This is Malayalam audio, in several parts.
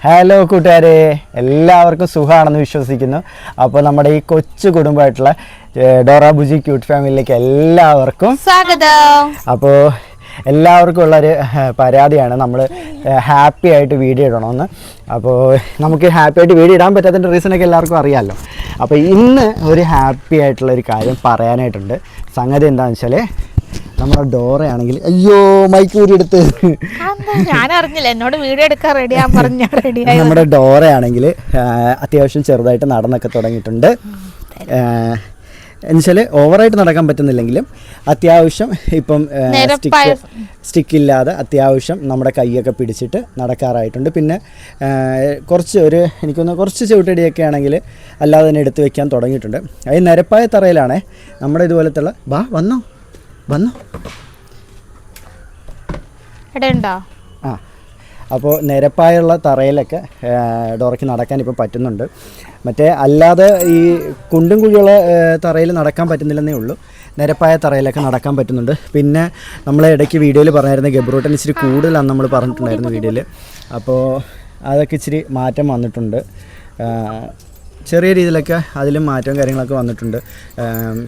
ഹലോ കൂട്ടുകാരെ, എല്ലാവർക്കും സുഖമാണെന്ന് വിശ്വസിക്കുന്നു. അപ്പോൾ നമ്മുടെ ഈ കൊച്ചു കുടുംബമായിട്ടുള്ള ഡോറ ബുജി ക്യൂട്ട് ഫാമിലിയിലേക്ക് എല്ലാവർക്കും സ്വാഗതം. അപ്പോൾ എല്ലാവർക്കും ഉള്ളൊരു പരാതിയാണ്, നമ്മൾ ഹാപ്പി ആയിട്ട് വീഡിയോ ഇടണമെന്ന്. അപ്പോൾ നമുക്ക് ഹാപ്പി ആയിട്ട് വീഡിയോ ഇടാൻ പറ്റാത്തതിൻ്റെ റീസണൊക്കെ എല്ലാവർക്കും അറിയാമല്ലോ. അപ്പോൾ ഇന്ന് ഒരു ഹാപ്പി ആയിട്ടുള്ളൊരു കാര്യം പറയാനായിട്ടുണ്ട്. സംഗതി എന്താണെന്ന് വെച്ചാൽ, നമ്മുടെ ഡോറയാണെങ്കിൽ അയ്യോ മൈക്ക് ഊരി എടുത്ത് ഞാൻ അറിഞ്ഞില്ല, എന്നോട് വീഡിയോ എടുക്കാൻ റെഡിയാ പറഞ്ഞ റെഡിയായി. നമ്മുടെ ഡോറയാണെങ്കിൽ അത്യാവശ്യം ചെറുതായിട്ട് നടന്നൊക്കെ തുടങ്ങിയിട്ടുണ്ട്. എന്നുവെച്ചാൽ ഓവറായിട്ട് നടക്കാൻ പറ്റുന്നില്ലെങ്കിലും അത്യാവശ്യം ഇപ്പം സ്റ്റിക്കില്ലാതെ അത്യാവശ്യം നമ്മുടെ കൈയൊക്കെ പിടിച്ചിട്ട് നടക്കാറായിട്ടുണ്ട്. പിന്നെ എനിക്കൊന്ന് കുറച്ച് ചവിട്ടടിയൊക്കെ ആണെങ്കിൽ അല്ലാതെ തന്നെ എടുത്ത് വെക്കാൻ തുടങ്ങിയിട്ടുണ്ട്. അത് നിരപ്പായ തറയിലാണേ, നമ്മുടെ ഇതുപോലത്തുള്ള വന്നോ ഇടയുണ്ടോ? അപ്പോൾ നിരപ്പായുള്ള തറയിലൊക്കെ ഡോറയ്ക്ക് നടക്കാൻ ഇപ്പോൾ പറ്റുന്നുണ്ട്. മറ്റേ അല്ലാതെ ഈ കുണ്ടും കുഴിയുള്ള തറയിൽ നടക്കാൻ പറ്റുന്നില്ലെന്നേ ഉള്ളൂ. നിരപ്പായ തറയിലൊക്കെ നടക്കാൻ പറ്റുന്നുണ്ട്. പിന്നെ നമ്മൾ ഇടയ്ക്ക് വീഡിയോയിൽ പറഞ്ഞായിരുന്നു ഗബ്രൂട്ടൻ ഇച്ചിരി കൂടുതലാണ് നമ്മൾ പറഞ്ഞിട്ടുണ്ടായിരുന്നു വീഡിയോയിൽ. അപ്പോൾ അതൊക്കെ ഇച്ചിരി മാറ്റം വന്നിട്ടുണ്ട്. ചെറിയ രീതിയിലൊക്കെ അതിലും മാറ്റവും കാര്യങ്ങളൊക്കെ വന്നിട്ടുണ്ട്.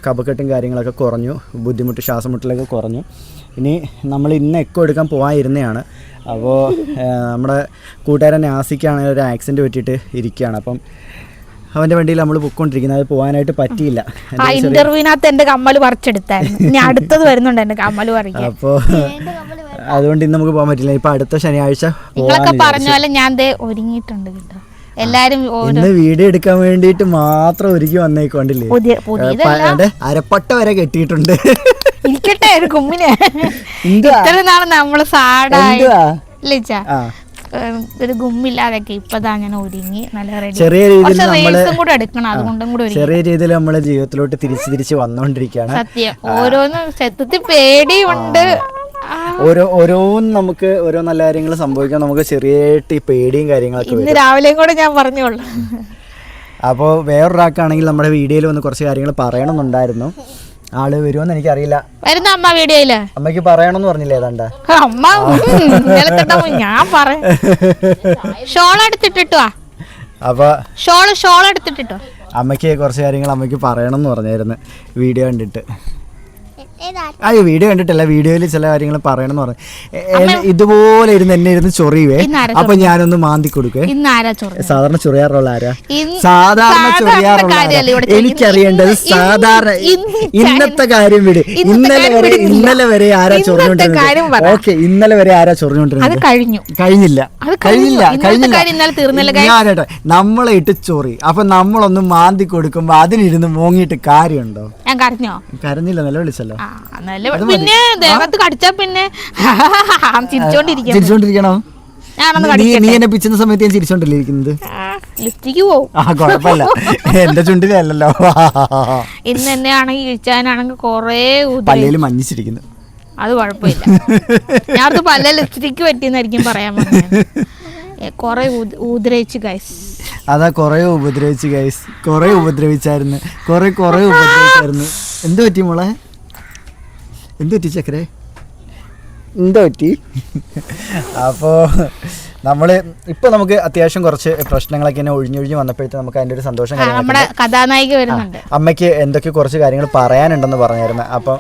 കഫക്കെട്ടും കാര്യങ്ങളൊക്കെ കുറഞ്ഞു, ബുദ്ധിമുട്ട് ശ്വാസമുട്ടലൊക്കെ കുറഞ്ഞു. ഇനി നമ്മൾ ഇന്ന് എക്കോ എടുക്കാൻ പോകാനിരുന്നതാണ്. അപ്പോൾ നമ്മുടെ കൂട്ടുകാരൻ നാസിക്കാണെങ്കിൽ ഒരു ആക്സിഡൻറ്റ് പറ്റിയിട്ട് ഇരിക്കുകയാണ്. അപ്പം അവൻ്റെ വണ്ടിയിൽ നമ്മൾ പൊയ്ക്കൊണ്ടിരിക്കുന്നത്, അത് പോകാനായിട്ട് പറ്റിയില്ല. ഇന്റർവ്യൂവിനകത്ത് എൻ്റെ കമ്മൽ പറിച്ചെടുത്തായിരുന്നു. ഇനി അടുത്തത് വരുന്നുണ്ട് എൻ്റെ കമ്മൽ പറിക്കാൻ. അപ്പോൾ അതുകൊണ്ട് ഇന്ന് നമുക്ക് പോകാൻ പറ്റില്ല. ഇപ്പോൾ അടുത്ത ശനിയാഴ്ച നിങ്ങളൊക്കെ പറഞ്ഞ പോലെ ഞാൻ ഒരുങ്ങിയിട്ടുണ്ട് കേട്ടോ. എല്ലാരും ഇന്ന് വീഡിയോ എടുക്കാൻ വേണ്ടിയിട്ട് മാത്രം ഒരുക്കി വന്നേക്കൊണ്ടില്ലേ, അരപ്പട്ട വരെ കെട്ടിയിട്ടുണ്ട്. ഇരിക്കട്ടെ ഒരു കുമ്മിനെ. ഇത്ര നാളെ നമ്മള് സാഡായിച്ചാ ഒരു ഗുമ്മില്ലാതൊക്കെ ഇപ്പതാ ഞാൻ ഒരുങ്ങി നല്ല റെഡി. ചെറിയ രീതിയിൽ നമ്മളെ ജീവിതത്തിലോട്ട് തിരിച്ച് വന്നോണ്ടിരിക്കുകയാണ്. സത്യം, ഓരോന്ന് സത്യത്തിൽ പേടിയുണ്ട്. ഓരോന്നും നമുക്ക് ഓരോ നല്ല കാര്യങ്ങൾ സംഭവിക്കാൻ നമുക്ക് ചെറിയായിട്ട് ഈ പേടിയും കാര്യങ്ങളൊക്കെ ഇന്ന് രാവിലെയും കൂടെ ഞാൻ പറഞ്ഞോളൂ. അപ്പോൾ വേറൊരാൾക്കാണെങ്കിൽ നമ്മുടെ വീഡിയോയിൽ വന്ന് കുറച്ച് കാര്യങ്ങൾ പറയണമെന്നുണ്ടായിരുന്നു. ആള് വരുമെന്ന് എനിക്കറിയില്ല. വരുന്ന അമ്മ വീഡിയോയില് അമ്മയ്ക്ക് പറയണമെന്ന് പറഞ്ഞില്ലേ ഏതാണ്ട് അമ്മ ഞാൻ പറയാം. ഷോൾ എടുത്തിട്ടോ, അപ്പൊ ഷോൾ എടുത്തിട്ടോ അമ്മയ്ക്ക് കുറച്ച് കാര്യങ്ങൾ അമ്മയ്ക്ക് പറയണമെന്ന് പറഞ്ഞായിരുന്നു വീഡിയോ കണ്ടിട്ട്. വീഡിയോ കണ്ടിട്ടല്ല, വീഡിയോയിൽ ചില കാര്യങ്ങൾ പറയണമെന്ന് പറഞ്ഞു. ഇതുപോലെ എന്നെ ഇരുന്ന് ചൊറിയുവേ. അപ്പൊ ഞാനൊന്ന് മാന്തി കൊടുക്കേ. സാധാരണ ചൊറിയാറുള്ള ആരാ? സാധാരണ ചൊറിയാറുള്ള എനിക്കറിയേണ്ടത് സാധാരണ ഇന്നത്തെ കാര്യം വിട്. ഇന്നലെ വരെ ആരാ ചൊറിഞ്ഞോണ്ടിരുന്നത്? ഓക്കെ, ഇന്നലെ വരെ ആരാ ചൊറിഞ്ഞോണ്ടിരുന്നത്? കഴിഞ്ഞില്ല. ഞാനേട്ടെ, നമ്മളെ ഇട്ട് ചൊറി. അപ്പൊ നമ്മളൊന്ന് മാന്തി കൊടുക്കുമ്പോ അതിനിരുന്ന് മോങ്ങിയിട്ട് കാര്യമുണ്ടോ? കരഞ്ഞില്ല, നിലവിളിച്ചല്ലോ. പിന്നെ ദേഹത്ത് കടിച്ചാ പിന്നെ ചിരിച്ചോണ്ടിരിക്കണോ? നീ എന്നെ പിച്ചുന്ന സമയത്ത് ഞാൻ ചിരിച്ചോണ്ടല്ലേ ലിപ്സ്റ്റിക്ക് പോവും. കുഴപ്പമില്ല, എന്റെ ചുണ്ടിലല്ലോ. ഇന്ന് എന്നെ ആണെങ്കിൽ ഇഴിച്ചാനാണെങ്കിൽ കൊറേ പല്ലില് മഞ്ഞിച്ചിരിക്കുന്നു. അത് കുഴപ്പമില്ല, ഞാൻ പല ലിപ്സ്റ്റിക്ക് പറ്റിയെന്നായിരിക്കും പറയാൻ പറഞ്ഞത്. കൊറേ ഉപദ്രവിച്ചു ഗൈസ്. അതാ കൊറേ ഉപദ്രവിച്ചു ഗൈസ്, കൊറേ ഉപദ്രവിച്ചായിരുന്നു. എന്ത് പറ്റി മോളെ? എന്ത് പറ്റി ചക്കരെ? എന്ത് പറ്റി? അപ്പോൾ നമുക്ക് അത്യാവശ്യം കുറച്ച് പ്രശ്നങ്ങളൊക്കെ ഇങ്ങനെ ഒഴിഞ്ഞൊഴിഞ്ഞ് വന്നപ്പോഴത്തെ നമുക്ക് അതിൻ്റെ ഒരു സന്തോഷം. കഥാനായിക വരുന്നുണ്ട്. അമ്മയ്ക്ക് എന്തൊക്കെ കുറച്ച് കാര്യങ്ങൾ പറയാനുണ്ടെന്ന് പറഞ്ഞായിരുന്നു. അപ്പം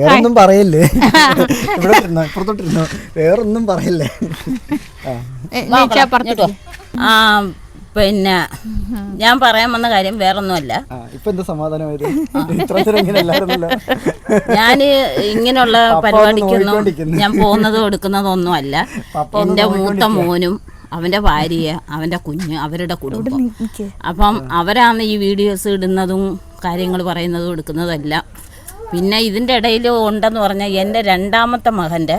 വേറൊന്നും പറയല്ലേ, ഇവിടെ ഇപ്പുറത്തോട്ടിരുന്നു, വേറൊന്നും പറയല്ലേ. പിന്നെ ഞാൻ പറയാൻ വന്ന കാര്യം വേറൊന്നുമല്ല. ഞാൻ ഇങ്ങനെയുള്ള പരിപാടിക്കൊന്നും ഞാൻ പോകുന്നതും എടുക്കുന്നതും ഒന്നുമല്ല. എൻ്റെ മൂത്ത മോനും അവൻ്റെ ഭാര്യ, അവൻ്റെ കുഞ്ഞ്, അവരുടെ കുടുംബം. അപ്പം അവരാണ് ഈ വീഡിയോസ് ഇടുന്നതും കാര്യങ്ങൾ പറയുന്നതും എടുക്കുന്നതും എല്ലാം. പിന്നെ ഇതിൻ്റെ ഇടയിൽ ഉണ്ടെന്ന് പറഞ്ഞാൽ എൻ്റെ രണ്ടാമത്തെ മകൻ്റെ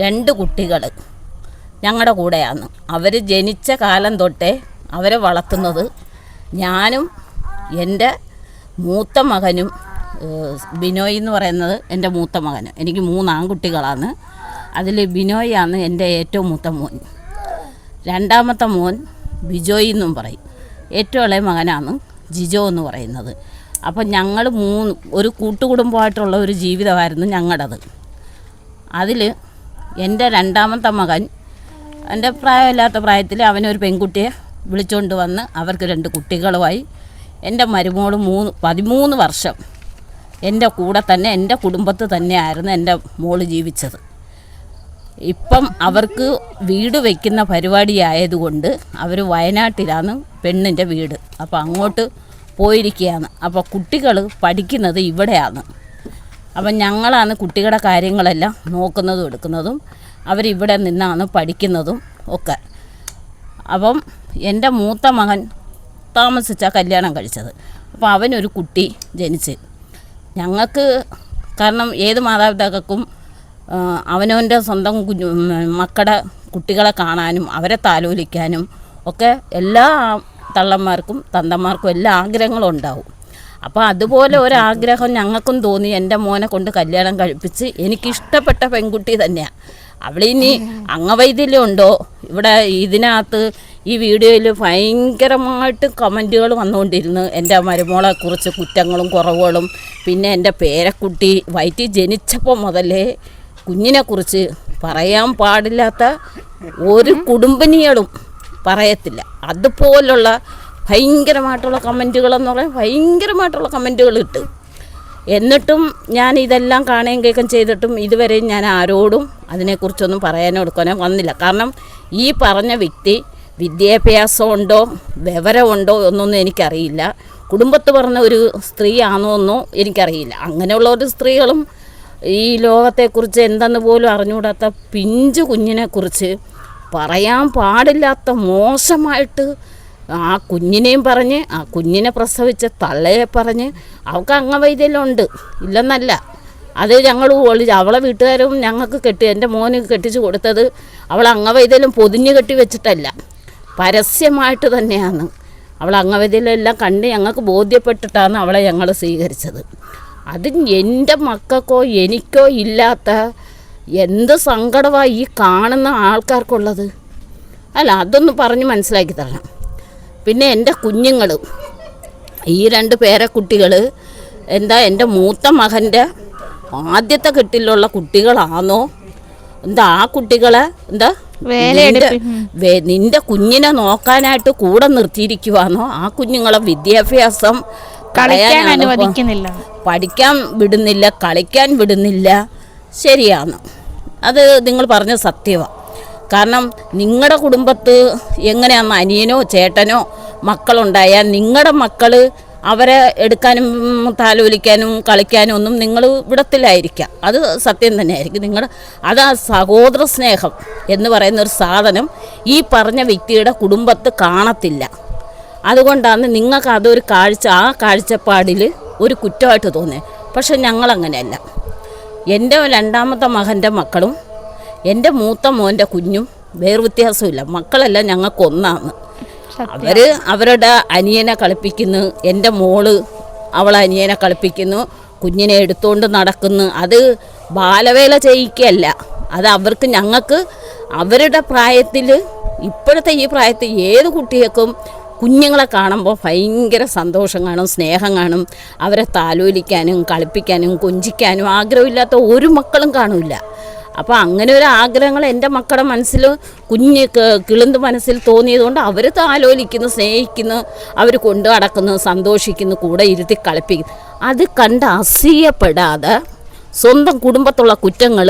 2 കുട്ടികൾ ഞങ്ങളുടെ കൂടെയാണ്. അവർ ജനിച്ച കാലം തൊട്ടേ അവരെ വളർത്തുന്നത് ഞാനും എൻ്റെ മൂത്ത മകനും. ബിനോയ് എന്ന് പറയുന്നത് എൻ്റെ മൂത്ത മകന്. എനിക്ക് 3 ആൺകുട്ടികളാണ്. അതിൽ ബിനോയാണ് എൻ്റെ ഏറ്റവും മൂത്ത മോൻ. രണ്ടാമത്തെ മോൻ ബിജോയ് എന്നും പറയും. ഏറ്റവും ഇളയ മകനാണ് ജിജോ എന്ന് പറയുന്നത്. അപ്പം ഞങ്ങൾ ഒരു കൂട്ടുകുടുംബമായിട്ടുള്ള ഒരു ജീവിതമായിരുന്നു ഞങ്ങളുടേത്. അതിൽ എൻ്റെ രണ്ടാമത്തെ മകൻ എൻ്റെ പ്രായമില്ലാത്ത പ്രായത്തിൽ അവനൊരു പെൺകുട്ടിയെ വിളിച്ചുകൊണ്ട് വന്ന് അവർക്ക് 2 കുട്ടികളുമായി എൻ്റെ മരുമോൾ 13 വർഷം എൻ്റെ കൂടെ തന്നെ എൻ്റെ കുടുംബത്തിൽ തന്നെയായിരുന്നു എൻ്റെ മോള് ജീവിച്ചത്. ഇപ്പം അവർക്ക് വീട് വയ്ക്കുന്ന പരിപാടി ആയതുകൊണ്ട് അവർ വയനാട്ടിലാണ് പെണ്ണിൻ്റെ വീട്. അപ്പോൾ അങ്ങോട്ട് പോയിരിക്കുകയാണ്. അപ്പോൾ കുട്ടികൾ പഠിക്കുന്നത് ഇവിടെയാണ്. അപ്പം ഞങ്ങളാണ് കുട്ടികളുടെ കാര്യങ്ങളെല്ലാം നോക്കുന്നതും എടുക്കുന്നതും. അവരിവിടെ നിന്നാണ് പഠിക്കുന്നതും ഒക്കെ. അപ്പം എൻ്റെ മൂത്ത മകൻ താമസിച്ചാണ് കല്യാണം കഴിച്ചത്. അപ്പോൾ അവനൊരു കുട്ടി ജനിച്ച് ഞങ്ങൾക്ക്, കാരണം ഏത് മാതാപിതാക്കൾക്കും അവനവൻ്റെ സ്വന്തം മക്കളുടെ കുട്ടികളെ കാണാനും അവരെ താലോലിക്കാനും ഒക്കെ എല്ലാ തള്ളന്മാർക്കും തന്തന്മാർക്കും എല്ലാ ആഗ്രഹങ്ങളും ഉണ്ടാവും. അപ്പോൾ അതുപോലെ ഒരാഗ്രഹം ഞങ്ങൾക്കും തോന്നി. എൻ്റെ മോനെ കൊണ്ട് കല്യാണം കഴിപ്പിച്ച് എനിക്കിഷ്ടപ്പെട്ട പെൺകുട്ടി തന്നെയാണ്. അവളിനി അംഗവൈകല്യം ഉണ്ടോ? ഇവിടെ ഇതിനകത്ത് ഈ വീഡിയോയിൽ ഭയങ്കരമായിട്ട് കമൻറ്റുകൾ വന്നുകൊണ്ടിരുന്നു. എൻ്റെ മരുമോളെക്കുറിച്ച് കുറ്റങ്ങളും കുറവുകളും, പിന്നെ എൻ്റെ പേരക്കുട്ടി വയറ്റിൽ ജനിച്ചപ്പോൾ മുതലേ കുഞ്ഞിനെക്കുറിച്ച് പറയാൻ പാടില്ലാത്ത ഒരു കുടുംബിനികളും പറയത്തില്ല. അതുപോലുള്ള ഭയങ്കരമായിട്ടുള്ള കമൻറ്റുകളെന്ന് പറയാൻ ഭയങ്കരമായിട്ടുള്ള കമൻറ്റുകൾ ഇട്ട്. എന്നിട്ടും ഞാൻ ഇതെല്ലാം കാണുകയും കേൾക്കുകയും ചെയ്തിട്ടും ഇതുവരെയും ഞാൻ ആരോടും അതിനെക്കുറിച്ചൊന്നും പറയാനോ എടുക്കാനോ വന്നില്ല. കാരണം ഈ പറഞ്ഞ വ്യക്തി വിദ്യാഭ്യാസമുണ്ടോ വിവരമുണ്ടോ എന്നൊന്നും എനിക്കറിയില്ല. കുടുംബത്ത് പറഞ്ഞ ഒരു സ്ത്രീ ആണോ എന്നോ എനിക്കറിയില്ല. അങ്ങനെയുള്ള ഒരു സ്ത്രീകളും ഈ ലോകത്തെക്കുറിച്ച് എന്തെന്ന് പോലും അറിഞ്ഞുകൂടാത്ത പിഞ്ചു കുഞ്ഞിനെക്കുറിച്ച് പറയാൻ പാടില്ലാത്ത മോശമായിട്ട് ആ കുഞ്ഞിനെയും പറഞ്ഞ്, ആ കുഞ്ഞിനെ പ്രസവിച്ച തള്ളയെ പറഞ്ഞ്, അവൾക്ക് അംഗവൈകല്യം ഉണ്ട് ഇല്ലെന്നല്ല. അത് ഞങ്ങൾ അവളെ വീട്ടുകാരും ഞങ്ങൾക്ക് എൻ്റെ മോന് കെട്ടിച്ച് കൊടുത്തത് അവൾ അംഗവൈകല്യം പൊതിഞ്ഞ് കെട്ടി വെച്ചിട്ടല്ല, പരസ്യമായിട്ട് തന്നെയാണ്. അവൾ അംഗവൈകല്യം എല്ലാം കണ്ട് ഞങ്ങൾക്ക് ബോധ്യപ്പെട്ടിട്ടാണ് അവളെ ഞങ്ങൾ സ്വീകരിച്ചത്. അത് എൻ്റെ മക്കൾക്കോ എനിക്കോ ഇല്ലാത്ത എന്ത് സങ്കടമാണ് ഈ കാണുന്ന ആൾക്കാർക്കുള്ളത്. അല്ല, അതൊന്ന് പറഞ്ഞ് മനസ്സിലാക്കി തരണം. പിന്നെ എൻ്റെ കുഞ്ഞുങ്ങൾ, ഈ 2 പേരക്കുട്ടികൾ എന്താ എൻ്റെ മൂത്ത മകൻ്റെ ആദ്യത്തെ കെട്ടിലുള്ള കുട്ടികളാണോ എന്താ? ആ കുട്ടികളെ എന്താ നിൻ്റെ കുഞ്ഞിനെ നോക്കാനായിട്ട് കൂടെ നിർത്തിയിരിക്കുവാണോ? ആ കുഞ്ഞുങ്ങളെ വിദ്യാഭ്യാസം അനുവദിക്കുന്നില്ല, പഠിക്കാൻ വിടുന്നില്ല, കളിക്കാൻ വിടുന്നില്ല. ശരിയാണ്, അത് നിങ്ങൾ പറഞ്ഞ സത്യമാണ്. കാരണം നിങ്ങളുടെ കുടുംബത്ത് എങ്ങനെയാണെന്ന് അനിയനോ ചേട്ടനോ മക്കളുണ്ടായാൽ നിങ്ങളുടെ മക്കൾ അവരെ എടുക്കാനും താലോലിക്കാനും കളിക്കാനും ഒന്നും നിങ്ങൾ വിടത്തില്ലായിരിക്കാം. അത് സത്യം തന്നെയായിരിക്കും. അത് ആ സഹോദര സ്നേഹം എന്ന് പറയുന്നൊരു സാധനം ഈ പറഞ്ഞ വ്യക്തിയുടെ കുടുംബത്ത് കാണത്തില്ല. അതുകൊണ്ടാണ് നിങ്ങൾക്ക് അതൊരു ആ കാഴ്ചപ്പാടിൽ ഒരു കുറ്റമായിട്ട് തോന്നിയത്. പക്ഷെ ഞങ്ങളങ്ങനെയല്ല. എൻ്റെ രണ്ടാമത്തെ മകൻ്റെ മക്കളും എൻ്റെ മൂത്ത മോൻ്റെ കുഞ്ഞും വേർവ്യത്യാസമില്ല. മക്കളെല്ലാം ഞങ്ങൾക്ക് ഒന്നാണ്. അവരുടെ അനിയനെ കളിപ്പിക്കുന്നു, എൻ്റെ മോള് അവളെ അനിയനെ കളിപ്പിക്കുന്നു, കുഞ്ഞിനെ എടുത്തുകൊണ്ട് നടക്കുന്നു. അത് ബാലവേല ചെയ്യിക്കല്ല, അത് ഞങ്ങൾക്ക് അവരുടെ പ്രായത്തിൽ, ഇപ്പോഴത്തെ ഈ പ്രായത്തിൽ ഏത് കുട്ടികൾക്കും കുഞ്ഞുങ്ങളെ കാണുമ്പോൾ ഭയങ്കര സന്തോഷം കാണും, സ്നേഹം കാണും. അവരെ താലോലിക്കാനും കളിപ്പിക്കാനും കൊഞ്ചിക്കാനും ആഗ്രഹമില്ലാത്ത ഒരു മക്കളും കാണില്ല. അപ്പോൾ അങ്ങനെ ഒരു ആഗ്രഹങ്ങൾ എൻ്റെ മക്കളുടെ മനസ്സിൽ കിളുന്ത് മനസ്സിൽ തോന്നിയതുകൊണ്ട് അവർ താലോലിക്കുന്നു, സ്നേഹിക്കുന്നു, അവർ കൊണ്ടു നടക്കുന്നു, സന്തോഷിക്കുന്നു, കൂടെ ഇരുത്തി കളിപ്പിക്കുന്നു. അത് കണ്ട് അസൂയപ്പെടാതെ സ്വന്തം കുടുംബത്തുള്ള കുറ്റങ്ങൾ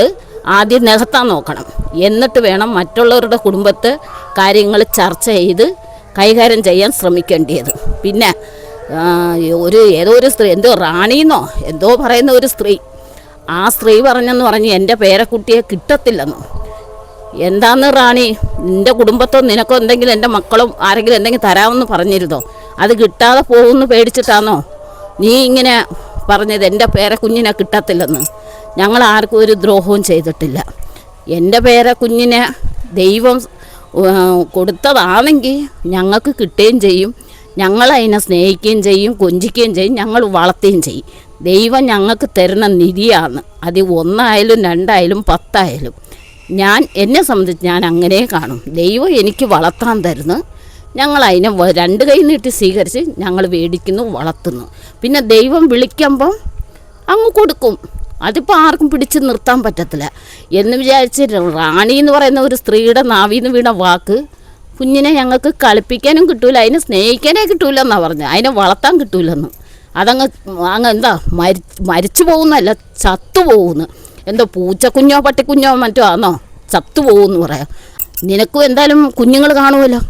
ആദ്യം നികത്താൻ നോക്കണം. എന്നിട്ട് വേണം മറ്റുള്ളവരുടെ കുടുംബത്തെ കാര്യങ്ങൾ ചർച്ച ചെയ്ത് കൈകാര്യം ചെയ്യാൻ ശ്രമിക്കേണ്ടത്. പിന്നെ ഏതോ ഒരു സ്ത്രീ, എന്തോ റാണിന്നോ എന്തോ പറയുന്ന ഒരു സ്ത്രീ, ആ സ്ത്രീ പറഞ്ഞ് എൻ്റെ പേരക്കുട്ടിയെ കിട്ടത്തില്ലെന്ന്. എന്താന്ന് റാണി, നിൻ്റെ കുടുംബത്തോ നിനക്കോ എന്തെങ്കിലും എൻ്റെ മക്കളും ആരെങ്കിലും എന്തെങ്കിലും തരാമെന്ന് പറഞ്ഞിരുന്നോ? അത് കിട്ടാതെ പോകുമെന്ന് പേടിച്ചിട്ടാണോ നീ ഇങ്ങനെ പറഞ്ഞത്? എൻ്റെ പേരക്കുഞ്ഞിനെ കിട്ടത്തില്ലെന്ന്. ഞങ്ങൾ ആർക്കും ഒരു ദ്രോഹവും ചെയ്തിട്ടില്ല. എൻ്റെ പേരക്കുഞ്ഞിനെ ദൈവം കൊടുത്തതാണെങ്കിൽ ഞങ്ങൾക്ക് കിട്ടുകയും ചെയ്യും, ഞങ്ങളതിനെ സ്നേഹിക്കുകയും ചെയ്യും, കൊഞ്ചിക്കുകയും ചെയ്യും, ഞങ്ങൾ വളർത്തുകയും ചെയ്യും. ദൈവം ഞങ്ങൾക്ക് തരുന്ന നിധിയാണ്. അത് 1 ആയാലും 2 ആയാലും 10 ആയാലും. എന്നെ സംബന്ധിച്ച് ഞാൻ അങ്ങനെ കാണും. ദൈവം എനിക്ക് വളർത്താൻ തരുന്നു, ഞങ്ങളതിനെ 2 കൈ നീട്ടി സ്വീകരിച്ച് ഞങ്ങൾ മേടിക്കുന്നു, വളർത്തുന്നു. പിന്നെ ദൈവം വിളിക്കുമ്പം അങ്ങ് കൊടുക്കും. അതിപ്പോൾ ആർക്കും പിടിച്ച് നിർത്താൻ പറ്റത്തില്ല എന്ന് വിചാരിച്ച് റാണി എന്ന് പറയുന്ന ഒരു സ്ത്രീയുടെ നാവിന്ന് വീണ വാക്ക് കുഞ്ഞിനെ ഞങ്ങൾക്ക് കളിപ്പിക്കാനും കിട്ടൂല, അതിനെ സ്നേഹിക്കാനേ കിട്ടൂലെന്നാണ് പറഞ്ഞത്, അതിനെ വളർത്താൻ കിട്ടൂലെന്ന്. അതങ്ങ് എന്താ മരിച്ചു പോകുന്നല്ല, ചത്തുപോകുന്നു. എന്തോ പൂച്ചക്കുഞ്ഞോ പട്ടിക്കുഞ്ഞോ മറ്റോ ആണോ ചത്തുപോകുമെന്ന് പറയാം. നിനക്കും എന്തായാലും കുഞ്ഞുങ്ങൾ കാണുമല്ലോ.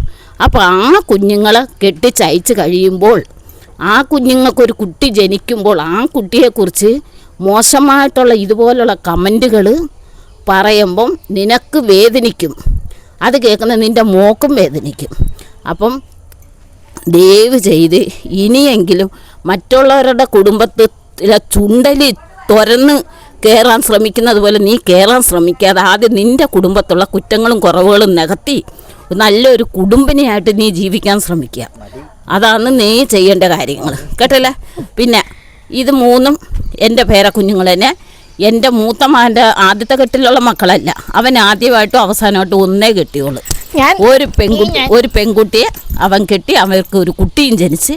അപ്പോൾ ആ കുഞ്ഞുങ്ങളെ കെട്ടിച്ചയച്ച് കഴിയുമ്പോൾ ആ കുഞ്ഞുങ്ങൾക്കൊരു കുട്ടി ജനിക്കുമ്പോൾ ആ കുട്ടിയെക്കുറിച്ച് മോശമായിട്ടുള്ള ഇതുപോലുള്ള കമൻറ്റുകൾ പറയുമ്പം നിനക്ക് വേദനിക്കും, അത് കേൾക്കുന്ന നിൻ്റെ മോക്കും വേദനിക്കും. അപ്പം ദയവ് ചെയ്ത് ഇനിയെങ്കിലും മറ്റുള്ളവരുടെ കുടുംബത്തിലെ ചുണ്ടലി തുറന്ന് കയറാൻ ശ്രമിക്കുന്നത് പോലെ നീ കയറാൻ ശ്രമിക്കാതെ ആദ്യം നിൻ്റെ കുടുംബത്തുള്ള കുറ്റങ്ങളും കുറവുകളും നികത്തി നല്ലൊരു കുടുംബിനിയായിട്ട് നീ ജീവിക്കാൻ ശ്രമിക്കുക. അതാണ് നീ ചെയ്യേണ്ട കാര്യങ്ങൾ, കേട്ടല്ലേ. പിന്നെ ഇത് മൂന്നും എൻ്റെ പേരക്കുഞ്ഞുങ്ങൾ തന്നെ. എൻ്റെ മൂത്ത മകൻ്റെ ആദ്യത്തെ കെട്ടിലുള്ള മക്കളല്ല, അവൻ ആദ്യമായിട്ടും അവസാനമായിട്ടും ഒന്നേ കെട്ടിയുള്ളൂ. ഒരു പെൺകുട്ടിയെ അവൻ കെട്ടി, അവർക്ക് ഒരു കുട്ടിയും ജനിച്ച്.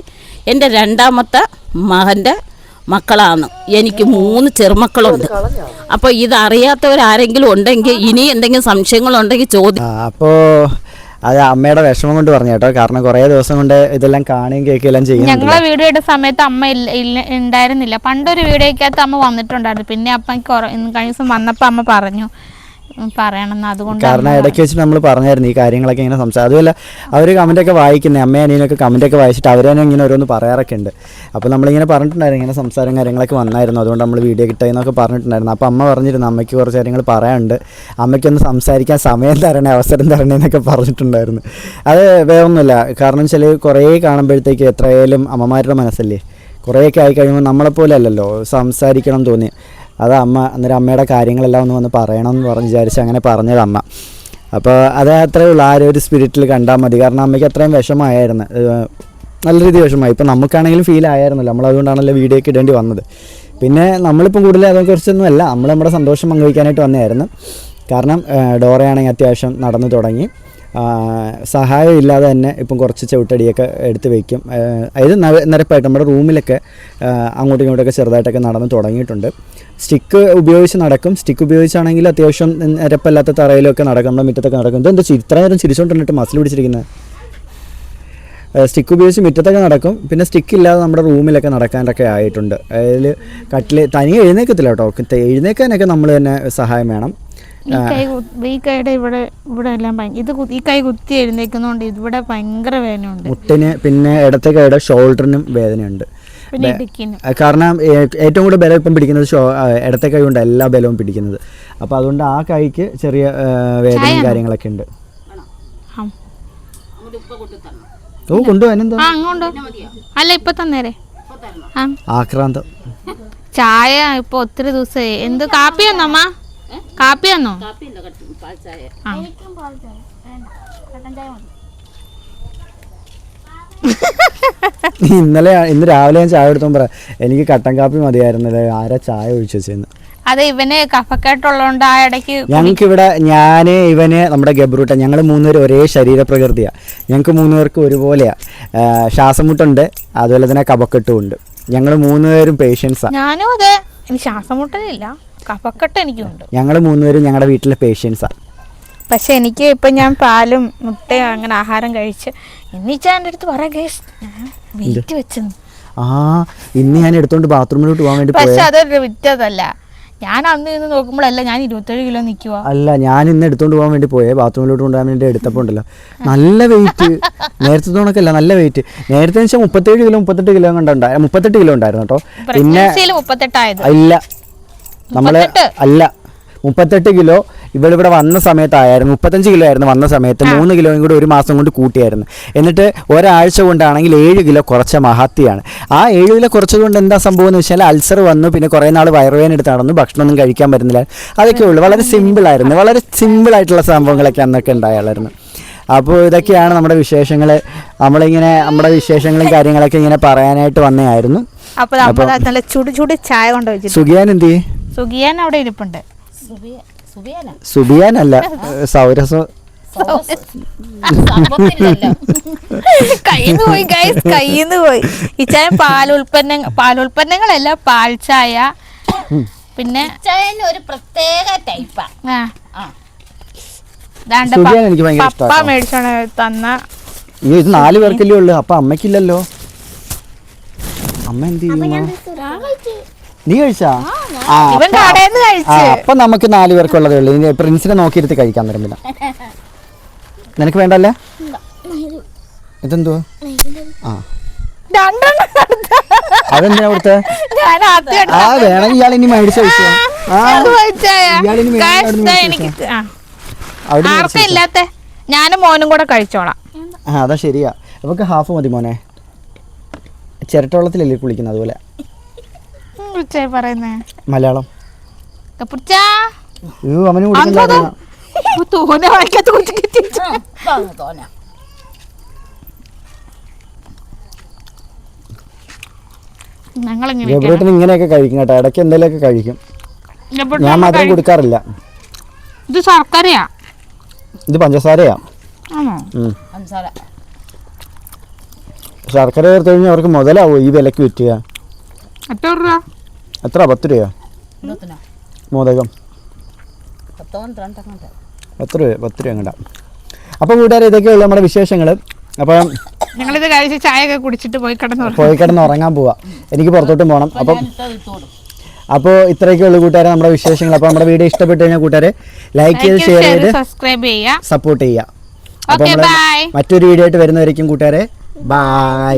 എൻ്റെ രണ്ടാമത്തെ മകൻ്റെ മക്കളാണ്. എനിക്ക് 3 ചെറുമക്കളുണ്ട്. അപ്പോൾ ഇതറിയാത്തവരാരെങ്കിലും ഉണ്ടെങ്കിൽ ഇനി എന്തെങ്കിലും സംശയങ്ങളുണ്ടെങ്കിൽ ചോദിക്കും. അപ്പോൾ അത് അമ്മയുടെ വിഷമം കൊണ്ട് പറഞ്ഞു കേട്ടോ. കാരണം കുറേ ദിവസം കൊണ്ട് ഇതെല്ലാം കാണുകയും കേൾക്കുകയെല്ലാം ചെയ്യും. ഞങ്ങളെ വീഡിയോ ഇട്ട സമയത്ത് അമ്മ ഉണ്ടായിരുന്നില്ല. പണ്ടൊരു വീഡിയോക്കകത്ത് അമ്മ വന്നിട്ടുണ്ടായിരുന്നു. പിന്നെ അപ്പം കഴിഞ്ഞ ദിവസം വന്നപ്പോൾ അമ്മ പറഞ്ഞു പറയണമെന്ന്. അതുകൊണ്ട് കാരണം ഇടയ്ക്ക് വെച്ചിട്ട് നമ്മൾ പറഞ്ഞായിരുന്നു ഈ കാര്യങ്ങളൊക്കെ ഇങ്ങനെ സംസാരിക്കും. അതുമല്ല അവർ കമൻറ്റൊക്കെ വായിക്കുന്നത്, അമ്മയും അനിയനൊക്കെ കമൻറ്റൊക്കെ വായിച്ചിട്ട് അവർ തന്നെ ഇങ്ങനെ ഓരോന്ന് പറയാറൊക്കെ ഉണ്ട്. അപ്പോൾ നമ്മളിങ്ങനെ പറഞ്ഞിട്ടുണ്ടായിരുന്നു, ഇങ്ങനെ സംസാരം കാര്യങ്ങളൊക്കെ വന്നായിരുന്നു, അതുകൊണ്ട് നമ്മൾ വീഡിയോ കിട്ടുമെന്നൊക്കെ പറഞ്ഞിട്ടുണ്ടായിരുന്നു. അപ്പോൾ അമ്മ പറഞ്ഞിരുന്നു അമ്മയ്ക്ക് കുറച്ച് കാര്യങ്ങൾ പറയാനുണ്ട്, അമ്മയ്ക്കൊന്ന് സംസാരിക്കാൻ സമയം തരണേ, അവസരം തരണേ എന്നൊക്കെ പറഞ്ഞിട്ടുണ്ടായിരുന്നു. അത് വേറൊന്നുമില്ല. കാരണം വെച്ചാൽ കുറേ കാണുമ്പോഴത്തേക്ക് എത്രയായാലും അമ്മമാരുടെ മനസ്സല്ലേ, കുറേയൊക്കെ ആയി കഴിയുമ്പോൾ നമ്മളെപ്പോലെ അല്ലല്ലോ സംസാരിക്കണം തോന്നി. അത് അമ്മ അന്നേരം അമ്മയുടെ കാര്യങ്ങളെല്ലാം ഒന്ന് വന്ന് പറയണം എന്ന് വിചാരിച്ച് അങ്ങനെ പറഞ്ഞത് അമ്മ. അപ്പോൾ അത് അത്രയേ ഉള്ളൂ. ആ ഒരു സ്പിരിറ്റിൽ കണ്ടാൽ മതി. കാരണം അമ്മയ്ക്ക് അത്രയും വിഷമമായിരുന്നു, നല്ല രീതിയിൽ വിഷമമായി. ഇപ്പോൾ നമുക്കാണെങ്കിലും ഫീൽ ആയിരുന്നല്ലോ, നമ്മളതുകൊണ്ടാണല്ലോ വീഡിയോ ഒക്കെ ഇടേണ്ടി വന്നത്. പിന്നെ നമ്മളിപ്പം കൂടുതൽ അതേക്കുറിച്ചൊന്നും അല്ല, നമ്മൾ നമ്മുടെ സന്തോഷം പങ്കുവയ്ക്കാനായിട്ട് വന്നതായിരുന്നു. കാരണം ഡോറയാണെങ്കിൽ അത്യാവശ്യം നടന്നു തുടങ്ങി, സഹായം ഇല്ലാതെ തന്നെ ഇപ്പം കുറച്ച് ചവിട്ടടിയൊക്കെ എടുത്ത് വയ്ക്കും. അതായത് നിരപ്പായിട്ട് നമ്മുടെ റൂമിലൊക്കെ അങ്ങോട്ടും ഇങ്ങോട്ടൊക്കെ ചെറുതായിട്ടൊക്കെ നടന്ന് തുടങ്ങിയിട്ടുണ്ട്. സ്റ്റിക്ക് ഉപയോഗിച്ച് നടക്കും. സ്റ്റിക്ക് ഉപയോഗിച്ചാണെങ്കിൽ അത്യാവശ്യം നിരപ്പല്ലാത്ത തറയിലൊക്കെ നടക്കും, നമ്മുടെ മുറ്റത്തൊക്കെ നടക്കും. ഇതെന്താ ഇത്ര നേരം ചിരിച്ചുകൊണ്ടിട്ട് മസിൽ പിടിച്ചിരിക്കുന്നത്? സ്റ്റിക്ക് ഉപയോഗിച്ച് മുറ്റത്തൊക്കെ നടക്കും. പിന്നെ സ്റ്റിക്ക് ഇല്ലാതെ നമ്മുടെ റൂമിലൊക്കെ നടക്കാനൊക്കെ ആയിട്ടുണ്ട്. അതിൽ കട്ടിൽ തനിയെ എഴുന്നേക്കത്തില്ല കേട്ടോ, എഴുന്നേക്കാനൊക്കെ നമ്മൾ തന്നെ സഹായം വേണം. ഈ കൈയുടെ ഇവിടെ എല്ലാം ഈ കൈ കുത്തി എഴുന്നേക്കുന്നതുകൊണ്ട് ഇവിടെ ഭയങ്കര വേദനയുണ്ട് മുട്ടിന്. പിന്നെ ഇടത്തെ കൈയുടെ ഷോൾഡറിനും വേദനയുണ്ട്. കാരണം ഏറ്റവും കൂടുതൽ ബലം ഇപ്പം പിടിക്കുന്നത് ഇടത്തെ കൈ കൊണ്ട് എല്ലാ ബലവും പിടിക്കുന്നത്. അപ്പോൾ അതുകൊണ്ട് ആ കൈക്ക് ചെറിയ വേദനയും കാര്യങ്ങളൊക്കെ ഉണ്ട്. ഓ കൊണ്ടുപോകാനെന്താ? അല്ല ഇപ്പൊ തന്നേരെ ആക്രാന്തം. ചായ ഇപ്പൊ ഒത്തിരി ദിവസമായി. എന്ത് കാപ്പിയാന്നോ അമ്മ? കാപ്പിയാന്നോ? ഇന്ന് രാവിലെ ഞാൻ ചായ എടുത്തോ പറ, എനിക്ക് കട്ടൻ കാപ്പി മതിയായിരുന്നല്ലേ, ആരാ ചായ ഒഴിച്ചു വെച്ചെന്ന്. അതെ, ഇവന് കഫക്കെട്ടുള്ളതുകൊണ്ട് ആ ഇടയ്ക്ക് ഞങ്ങൾക്ക് ഇവിടെ ഞാന് ഇവന് നമ്മുടെ ഗബ്രൂട്ട ഞങ്ങൾ 3 പേരും ഒരേ ശരീരപ്രകൃതിയാണ്. ഞങ്ങൾക്ക് 3 പേർക്കും ഒരുപോലെയാണ്. ശ്വാസം മുട്ടുണ്ട്, അതുപോലെ തന്നെ കഫക്കെട്ടും ഉണ്ട്. ഞങ്ങൾ 3 പേരും പേഷ്യൻസാണ്. ഞാനും അതെ, എനിക്ക് ശ്വാസം മുട്ടലില്ല, കഫക്കെട്ട് എനിക്കുണ്ട്. ഞങ്ങൾ 3 പേരും ഞങ്ങളുടെ വീട്ടിലെ പേഷ്യൻസാണ്. പക്ഷെ എനിക്ക് ഇപ്പം ഞാൻ പാലും മുട്ടയും അങ്ങനെ ആഹാരം കഴിച്ച് ഇന്നിച്ചാൻ്റെ അടുത്ത് പറയാം കേസ് വെയിറ്റ് വെച്ചെന്ന്. ഇന്ന് ഞാൻ എടുത്തോണ്ട് ബാത്റൂമിലോട്ട് പോകാൻ വേണ്ടി. പക്ഷെ അതൊരു വിറ്റതല്ല. ഞാൻ അന്ന് നിന്ന് നോക്കുമ്പോഴല്ല ഞാൻ 27 കിലോ നിൽക്കുക. അല്ല, ഞാൻ ഇന്ന് എടുത്തോണ്ട് പോകാൻ വേണ്ടി പോയേ, ബാത്റൂമിലോട്ട് കൊണ്ടുപോകാൻ വേണ്ടി എടുത്തപ്പോൾ ഉണ്ടല്ലോ നല്ല വെയിറ്റ്. നേരത്തെ തോണക്കല്ല, നല്ല വെയിറ്റ്. നേരത്തെ വെച്ചാൽ 37 കിലോ 38 കിലോ കണ്ടുണ്ടായി, 38 കിലോ ഉണ്ടായിരുന്നു കേട്ടോ. പിന്നെ 38 ഇല്ല, നമ്മള് അല്ല 38 കിലോ ഇവിടെ വന്ന സമയത്തായിരുന്നു. 35 കിലോ ആയിരുന്നു വന്ന സമയത്ത്. 3 കിലോയും കൂടി ഒരു മാസം കൊണ്ട് കൂട്ടിയായിരുന്നു. എന്നിട്ട് ഒരാഴ്ച കൊണ്ടാണെങ്കിൽ 7 കിലോ കുറച്ച മഹത്തിയാണ്. ആ 7 കിലോ കുറച്ചതുകൊണ്ട് എന്താ സംഭവം എന്ന് വെച്ചാൽ അൾസർ വന്നു. പിന്നെ കുറേ നാൾ വയറുവേദന എടുത്ത് നടന്നു, ഭക്ഷണമൊന്നും കഴിക്കാൻ പറ്റുന്നില്ല. അതൊക്കെ ഉള്ളൂ. വളരെ സിമ്പിളായിരുന്നു, വളരെ സിമ്പിളായിട്ടുള്ള സംഭവങ്ങളൊക്കെ അന്നൊക്കെ ഉണ്ടായാലായിരുന്നു. അപ്പോൾ ഇതൊക്കെയാണ് നമ്മുടെ വിശേഷങ്ങൾ. നമ്മളിങ്ങനെ നമ്മുടെ വിശേഷങ്ങളും കാര്യങ്ങളൊക്കെ ഇങ്ങനെ പറയാനായിട്ട് വന്നതായിരുന്നു. അപ്പോൾ നല്ല ചൂട് ചായ കൊണ്ടുവച്ചു. സുഖിയാൻ എന്ത് ചെയ്യും? സുഖിയാൻ അവിടെ ഇരിപ്പുണ്ട്. സുബിയാനല്ല, സൗരസോ കയ്യിന്ന് പോയി. ഈ ചായ പാലുൽപ്പന്നങ്ങളല്ല, പാൽ ചായ, പിന്നെ ഇച്ചായന് ഒരു പ്രത്യേക ടൈപ്പാ. ആ ദാണ്ട സുഖിയാൻ എനിക്ക് ഭയങ്കര പപ്പ ഇഷ്ടമാണ്. മേടിച്ചോണ്ട് തന്ന അയ്യോ ഇത് 4 പേർക്കല്ലേ ഉള്ളു, അപ്പൊ അമ്മയ്ക്കില്ലല്ലോ. അമ്മ എന്ത് ചെയ്യും? നീ കഴിച്ചാ? ആ ഇവൻ കടയിൽ നിന്ന് ആ, കഴിച്ച്. അപ്പൊ നമുക്ക് 4 പേർക്കുള്ളതേ ഉള്ളൂ. ഇനി പ്രിൻസിനെ നോക്കിയിരുത്തി കഴിക്കാൻ വരുന്നില്ല. നിനക്ക് വേണ്ടല്ലേ? ഇതെന്തുവാ? ആ രണ്ടെണ്ണം കൊടുത്ത. അതെന്തിനാ കൊടുത്തേ? ഞാൻ ആദ്യം ആ വേണമെങ്കിൽ ഇയാൾ ഇനി മേടിച്ചു കഴിച്ചോ. ആ അത് കഴിച്ചായ. ഇയാളിനി Guys, അവിടുന്ന് ദാ മേടിച്ച് എനിക്ക് അവിടെ ആർക്കും ഇല്ലാത്ത ഞാനും മോനും കൂടെ കഴിച്ചോളാം. ആ അതാ ശരിയാ. നമുക്ക് ഹാഫ് മതി മോനെ. ചിരട്ടവെള്ളത്തിലല്ലേ കുളിക്കുന്നത് അതുപോലെ. പറയുന്നേ മലയാളം. കപ്പുടിച്ചാ അയ്യോ അവന് കുടിക്കണ്ട. തോനെ വായിക്കാത്ത തോന്നാ ഞങ്ങളിങ്ങനെ ഗബ്രിയേട്ടൻ ഇങ്ങനെയൊക്കെ കഴിക്കും കേട്ടോ, ഇടയ്ക്ക് എന്തെങ്കിലുമൊക്കെ കഴിക്കും. ഞാൻ മധുരം കൊടുക്കാറില്ല. ഇത് ശർക്കരയാ. ഇത് പഞ്ചസാരയാ. ആണോ? പഞ്ചസാര. ശർക്കര ചേർത്ത് കഴിഞ്ഞാൽ അവർക്ക് മുതലാവോ ഈ വിലക്ക് വിറ്റുക? എത്ര രൂപ? എത്ര? 10 രൂപയോ മോദകം? 12 10 രൂപ 10 രൂപ അങ്ങോട്ടാ. അപ്പം കൂട്ടുകാരെ ഇതൊക്കെയുള്ളൂ നമ്മുടെ വിശേഷങ്ങൾ. അപ്പം ഞങ്ങളിത് കഴിച്ച് ചായ ഒക്കെ കുടിച്ചിട്ട് പോയി കിടന്ന് ഉറങ്ങാൻ പോവാം. എനിക്ക് പുറത്തോട്ടും പോകണം. അപ്പോൾ ഇത്രയൊക്കെ ഉള്ളൂ കൂട്ടുകാരെ നമ്മുടെ വിശേഷങ്ങൾ. അപ്പോൾ നമ്മുടെ വീഡിയോ ഇഷ്ടപ്പെട്ട് കഴിഞ്ഞാൽ കൂട്ടുകാരെ ലൈക്ക് ചെയ്ത് ഷെയർ ചെയ്ത് സബ്സ്ക്രൈബ് ചെയ്യുക, സപ്പോർട്ട് ചെയ്യുക. അപ്പോൾ ഓക്കെ നമ്മൾ ബൈ. മറ്റൊരു വീഡിയോ ആയിട്ട് വരുന്നവരേക്കും കൂട്ടുകാരെ ബൈ.